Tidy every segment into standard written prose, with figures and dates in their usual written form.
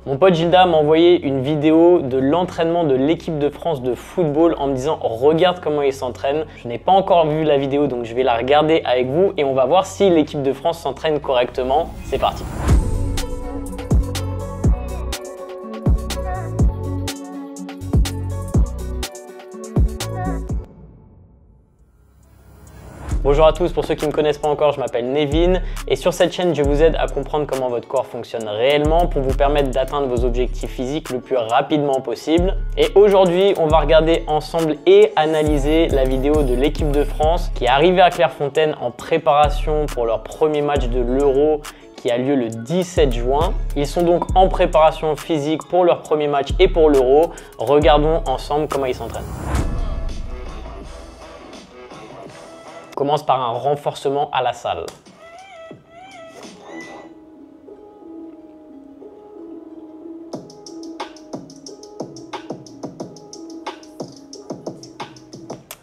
Mon pote Gilda m'a envoyé une vidéo de l'entraînement de l'équipe de France de football en me disant « Regarde comment ils s'entraînent ». Je n'ai pas encore vu la vidéo, donc je vais la regarder avec vous et on va voir si l'équipe de France s'entraîne correctement. C'est parti. Bonjour à tous, pour ceux qui ne me connaissent pas encore, je m'appelle Nevin et sur cette chaîne, je vous aide à comprendre comment votre corps fonctionne réellement pour vous permettre d'atteindre vos objectifs physiques le plus rapidement possible. Et aujourd'hui, on va regarder ensemble et analyser la vidéo de l'équipe de France qui est arrivée à Clairefontaine en préparation pour leur premier match de l'Euro qui a lieu le 17 juin. Ils sont donc en préparation physique pour leur premier match et pour l'Euro. Regardons ensemble comment ils s'entraînent. On commence par un renforcement à la salle.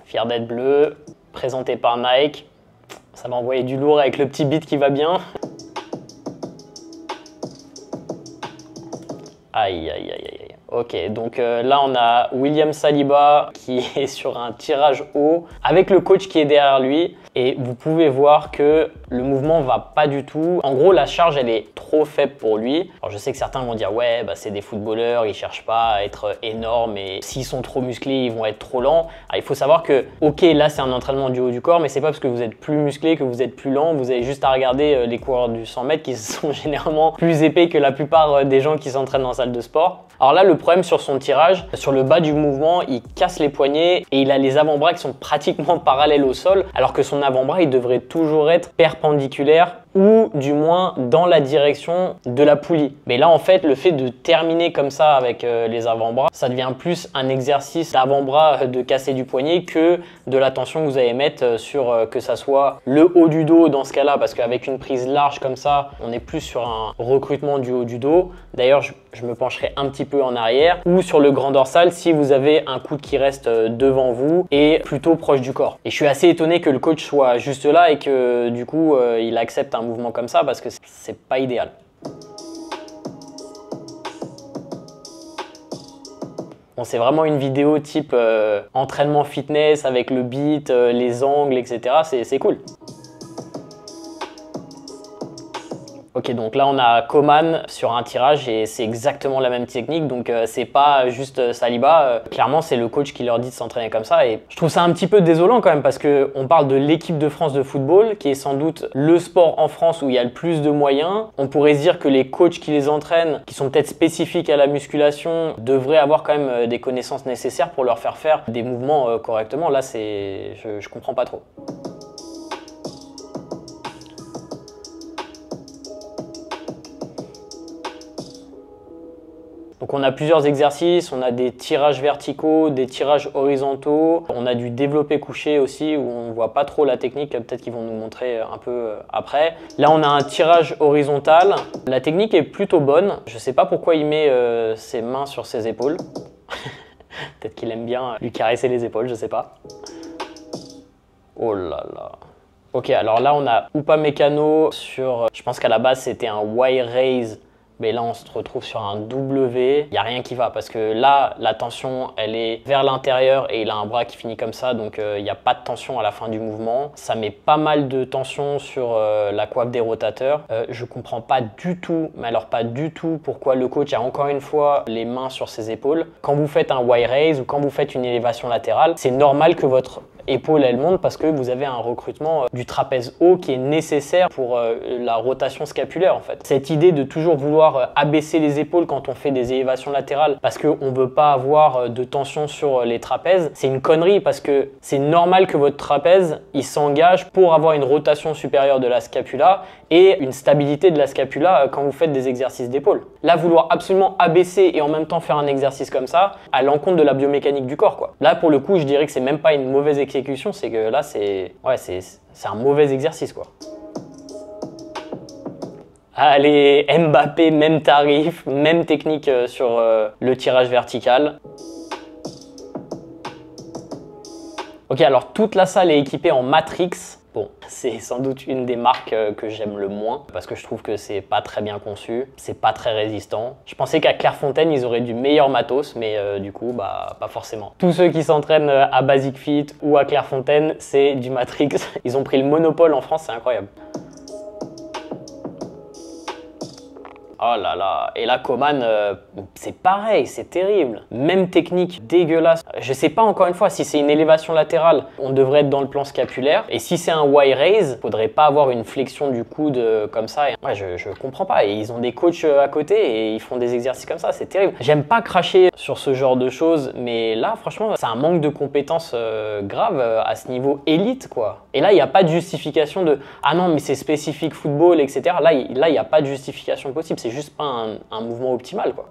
Fier d'être bleu, présenté par Nike. Ça va envoyer du lourd avec le petit beat qui va bien. Aïe, aïe, aïe, aïe. Ok, donc là on a William Saliba qui est sur un tirage haut avec le coach qui est derrière lui et vous pouvez voir que le mouvement va pas du tout. En gros, la charge elle est trop faible pour lui. Alors je sais que certains vont dire ouais, bah, c'est des footballeurs, ils cherchent pas à être énormes et s'ils sont trop musclés, ils vont être trop lents. Alors, il faut savoir que ok, là c'est un entraînement du haut du corps, mais c'est pas parce que vous êtes plus musclé que vous êtes plus lent. Vous avez juste à regarder les coureurs du 100 mètres qui sont généralement plus épais que la plupart des gens qui s'entraînent en salle de sport. Alors là, le problème sur son tirage, sur le bas du mouvement, il casse les poignets et il a les avant-bras qui sont pratiquement parallèles au sol, alors que son avant-bras, il devrait toujours être perpendiculaire ou du moins dans la direction de la poulie. Mais là, en fait, le fait de terminer comme ça avec les avant-bras, ça devient plus un exercice d'avant-bras de casser du poignet que de la tension que vous allez mettre sur que ça soit le haut du dos dans ce cas-là, parce qu'avec une prise large comme ça, on est plus sur un recrutement du haut du dos. D'ailleurs, je me pencherai un petit peu en arrière ou sur le grand dorsal si vous avez un coude qui reste devant vous et plutôt proche du corps. Et je suis assez étonné que le coach soit juste là et que du coup, il accepte un mouvement comme ça parce que c'est pas idéal. Bon, c'est vraiment une vidéo type entraînement fitness avec le beat, les angles, etc. C'est cool. Ok, donc là on a Coman sur un tirage et c'est exactement la même technique, donc c'est pas juste Saliba, clairement c'est le coach qui leur dit de s'entraîner comme ça et je trouve ça un petit peu désolant quand même parce qu'on parle de l'équipe de France de football qui est sans doute le sport en France où il y a le plus de moyens. On pourrait se dire que les coachs qui les entraînent, qui sont peut-être spécifiques à la musculation, devraient avoir quand même des connaissances nécessaires pour leur faire des mouvements correctement. Là je comprends pas trop. Donc on a plusieurs exercices, on a des tirages verticaux, des tirages horizontaux, on a du développé couché aussi où on voit pas trop la technique, peut-être qu'ils vont nous montrer un peu après. Là on a un tirage horizontal, la technique est plutôt bonne, je sais pas pourquoi il met ses mains sur ses épaules, peut-être qu'il aime bien lui caresser les épaules, je sais pas. Oh là là. Ok, alors là on a Upamecano sur, je pense qu'à la base c'était un Y raise. Mais là, on se retrouve sur un W. Il n'y a rien qui va parce que là, la tension, elle est vers l'intérieur et il a un bras qui finit comme ça. Donc, il n'y a pas de tension à la fin du mouvement. Ça met pas mal de tension sur la coiffe des rotateurs. Je comprends pas du tout, mais alors pas du tout, pourquoi le coach a encore une fois les mains sur ses épaules. Quand vous faites un Y raise ou quand vous faites une élévation latérale, c'est normal que votre épaule elle monte parce que vous avez un recrutement du trapèze haut qui est nécessaire pour la rotation scapulaire en fait. Cette idée de toujours vouloir abaisser les épaules quand on fait des élévations latérales parce qu'on ne veut pas avoir de tension sur les trapèzes, c'est une connerie parce que c'est normal que votre trapèze il s'engage pour avoir une rotation supérieure de la scapula et une stabilité de la scapula quand vous faites des exercices d'épaule. Là, vouloir absolument abaisser et en même temps faire un exercice comme ça, à l'encontre de la biomécanique du corps, quoi. Là, pour le coup, je dirais que c'est même pas une mauvaise exécution, c'est que là, c'est un mauvais exercice, quoi. Allez, Mbappé, même tarif, même technique sur le tirage vertical. Ok, alors toute la salle est équipée en Matrix. Bon, c'est sans doute une des marques que j'aime le moins parce que je trouve que c'est pas très bien conçu, c'est pas très résistant. Je pensais qu'à Clairefontaine, ils auraient du meilleur matos, mais du coup, bah, pas forcément. Tous ceux qui s'entraînent à Basic Fit ou à Clairefontaine, c'est du Matrix. Ils ont pris le monopole en France, c'est incroyable. Oh là là, et là Coman, c'est pareil, c'est terrible. Même technique, dégueulasse. Je sais pas encore une fois si c'est une élévation latérale, on devrait être dans le plan scapulaire. Et si c'est un Y-raise, faudrait pas avoir une flexion du coude comme ça. Ouais, je comprends pas. Et ils ont des coachs à côté et ils font des exercices comme ça, c'est terrible. J'aime pas cracher sur ce genre de choses, mais là franchement, c'est un manque de compétences grave à ce niveau élite quoi. Et là, il n'y a pas de justification de « Ah non, mais c'est spécifique football, etc. » Là, il n'y a pas de justification possible. C'est juste pas un mouvement optimal quoi.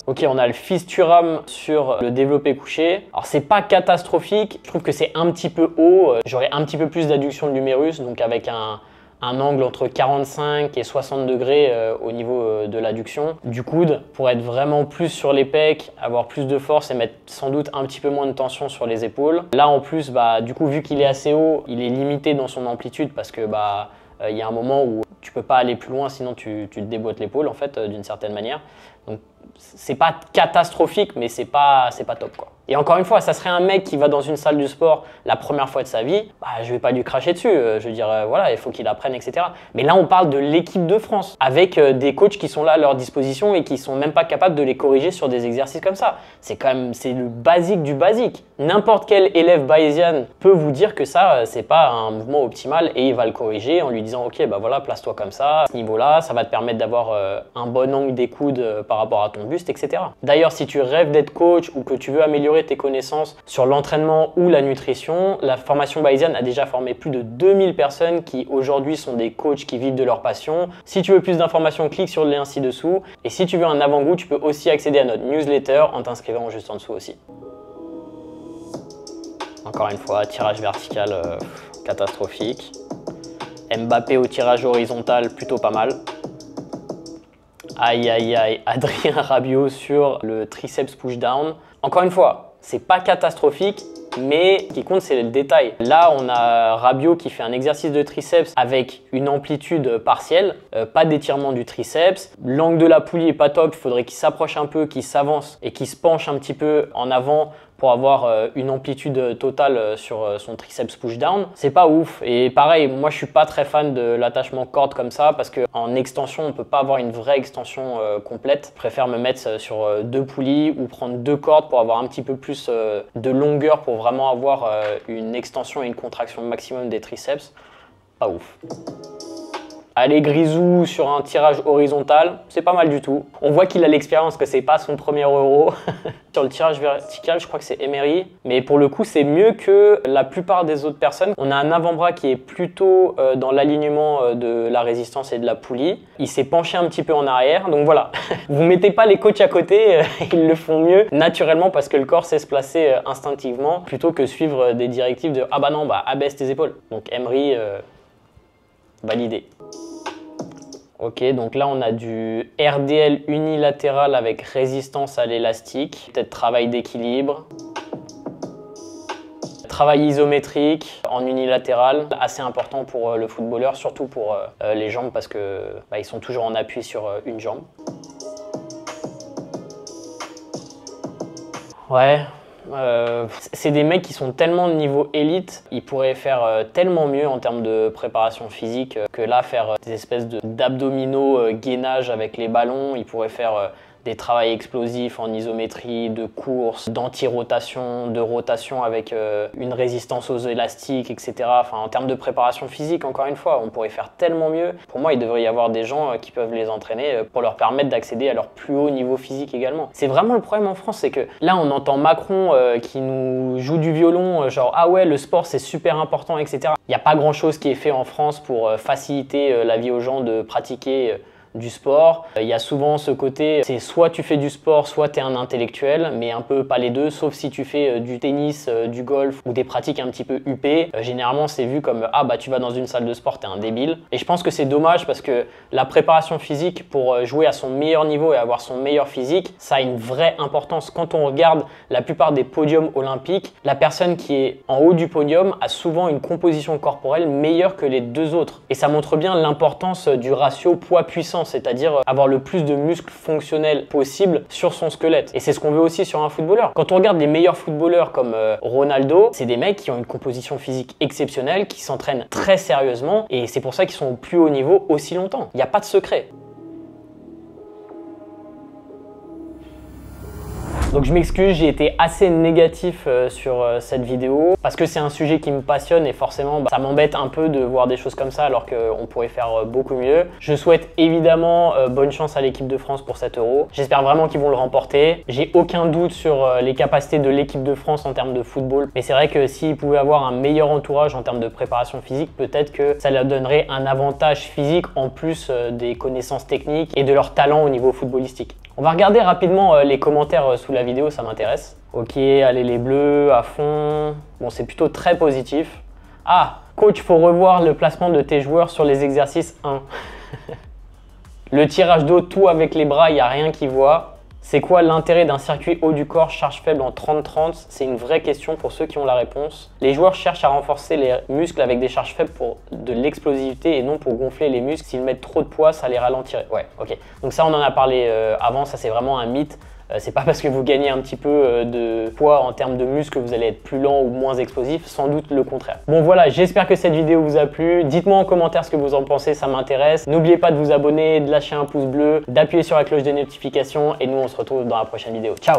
Ok, on a le fisturam sur le développé couché. Alors c'est pas catastrophique, je trouve que c'est un petit peu haut. J'aurais un petit peu plus d'adduction de l'humérus, donc avec un angle entre 45 et 60 degrés au niveau de l'adduction du coude pour être vraiment plus sur les pecs, avoir plus de force et mettre sans doute un petit peu moins de tension sur les épaules. Là en plus, bah, du coup vu qu'il est assez haut, il est limité dans son amplitude parce que bah, il y a un moment où tu peux pas aller plus loin sinon tu te déboîtes l'épaule en fait d'une certaine manière. Donc c'est pas catastrophique mais c'est pas top quoi. Et encore une fois, ça serait un mec qui va dans une salle du sport la première fois de sa vie, bah, je vais pas lui cracher dessus, je veux dire voilà, il faut qu'il apprenne etc. Mais là on parle de l'équipe de France avec des coachs qui sont là à leur disposition et qui sont même pas capables de les corriger sur des exercices comme ça. C'est quand même, c'est le basique du basique. N'importe quel élève bayésien peut vous dire que ça c'est pas un mouvement optimal et il va le corriger en lui disant ok bah voilà, place-toi comme ça, à ce niveau-là, ça va te permettre d'avoir un bon angle des coudes par rapport à ton buste etc. D'ailleurs si tu rêves d'être coach ou que tu veux améliorer tes connaissances sur l'entraînement ou la nutrition, la formation bayésienne a déjà formé plus de 2000 personnes qui aujourd'hui sont des coachs qui vivent de leur passion. Si tu veux plus d'informations, clique sur le lien ci-dessous. Et si tu veux un avant-goût, tu peux aussi accéder à notre newsletter en t'inscrivant juste en dessous aussi. Encore une fois, tirage vertical catastrophique. Mbappé au tirage horizontal, plutôt pas mal. Aïe aïe aïe, Adrien Rabiot sur le triceps push-down. Encore une fois, c'est pas catastrophique, mais ce qui compte c'est le détail. Là, on a Rabiot qui fait un exercice de triceps avec une amplitude partielle, pas d'étirement du triceps. L'angle de la poulie est pas top, il faudrait qu'il s'approche un peu, qu'il s'avance et qu'il se penche un petit peu en avant pour avoir une amplitude totale sur son triceps push-down. C'est pas ouf. Et pareil, moi je suis pas très fan de l'attachement corde comme ça parce qu'en extension, on peut pas avoir une vraie extension complète. Je préfère me mettre sur deux poulies ou prendre deux cordes pour avoir un petit peu plus de longueur pour vraiment avoir une extension et une contraction maximum des triceps. Pas ouf. Allez, Grisou sur un tirage horizontal, c'est pas mal du tout. On voit qu'il a l'expérience, que c'est pas son premier euro. Sur le tirage vertical, je crois que c'est Emery. Mais pour le coup, c'est mieux que la plupart des autres personnes. On a un avant-bras qui est plutôt dans l'alignement de la résistance et de la poulie. Il s'est penché un petit peu en arrière. Donc voilà, vous mettez pas les coachs à côté, ils le font mieux naturellement parce que le corps sait se placer instinctivement plutôt que suivre des directives de « Ah bah non, bah abaisse tes épaules ». Donc Emery, validé. Ok, donc là on a du RDL unilatéral avec résistance à l'élastique, peut-être travail d'équilibre. Travail isométrique en unilatéral, assez important pour le footballeur, surtout pour les jambes parce que ils sont toujours en appui sur une jambe. Ouais. C'est des mecs qui sont tellement de niveau élite, ils pourraient faire tellement mieux en termes de préparation physique que là faire des espèces d'abdominaux gainage avec les ballons, ils pourraient faire des travaux explosifs en isométrie, de course, d'anti-rotation, de rotation avec une résistance aux élastiques, etc. Enfin, en termes de préparation physique, encore une fois, on pourrait faire tellement mieux. Pour moi, il devrait y avoir des gens qui peuvent les entraîner pour leur permettre d'accéder à leur plus haut niveau physique également. C'est vraiment le problème en France, c'est que là, on entend Macron qui nous joue du violon, genre « Ah ouais, le sport, c'est super important, etc. » Il n'y a pas grand-chose qui est fait en France pour faciliter la vie aux gens de pratiquer du sport. Il y a souvent ce côté, c'est soit tu fais du sport, soit tu es un intellectuel, mais un peu pas les deux, sauf si tu fais du tennis, du golf ou des pratiques un petit peu huppées. Généralement, c'est vu comme ah bah tu vas dans une salle de sport, t'es un débile. Et je pense que c'est dommage parce que la préparation physique pour jouer à son meilleur niveau et avoir son meilleur physique, ça a une vraie importance. Quand on regarde la plupart des podiums olympiques, la personne qui est en haut du podium a souvent une composition corporelle meilleure que les deux autres. Et ça montre bien l'importance du ratio poids-puissance, c'est-à-dire avoir le plus de muscles fonctionnels possible sur son squelette. Et c'est ce qu'on veut aussi sur un footballeur. Quand on regarde les meilleurs footballeurs comme Ronaldo, c'est des mecs qui ont une composition physique exceptionnelle, qui s'entraînent très sérieusement et c'est pour ça qu'ils sont au plus haut niveau aussi longtemps. Il n'y a pas de secret. Donc je m'excuse, j'ai été assez négatif sur cette vidéo parce que c'est un sujet qui me passionne et forcément ça m'embête un peu de voir des choses comme ça alors qu'on pourrait faire beaucoup mieux. Je souhaite évidemment bonne chance à l'équipe de France pour cet Euro. J'espère vraiment qu'ils vont le remporter. J'ai aucun doute sur les capacités de l'équipe de France en termes de football, mais c'est vrai que s'ils pouvaient avoir un meilleur entourage en termes de préparation physique, peut-être que ça leur donnerait un avantage physique en plus des connaissances techniques et de leur talent au niveau footballistique. On va regarder rapidement les commentaires sous la vidéo, ça m'intéresse. Ok, allez les bleus à fond. Bon, c'est plutôt très positif. Ah, coach, faut revoir le placement de tes joueurs sur les exercices 1. Le tirage d'eau, tout avec les bras, il n'y a rien qui voit. C'est quoi l'intérêt d'un circuit haut du corps, charge faible en 30-30? C'est une vraie question pour ceux qui ont la réponse. Les joueurs cherchent à renforcer les muscles avec des charges faibles pour de l'explosivité et non pour gonfler les muscles. S'ils mettent trop de poids, ça les ralentirait. Ouais, ok. Donc ça, on en a parlé avant, ça c'est vraiment un mythe. C'est pas parce que vous gagnez un petit peu de poids en termes de muscles que vous allez être plus lent ou moins explosif, sans doute le contraire. Bon voilà, j'espère que cette vidéo vous a plu. Dites-moi en commentaire ce que vous en pensez, ça m'intéresse. N'oubliez pas de vous abonner, de lâcher un pouce bleu, d'appuyer sur la cloche de notification et nous on se retrouve dans la prochaine vidéo. Ciao!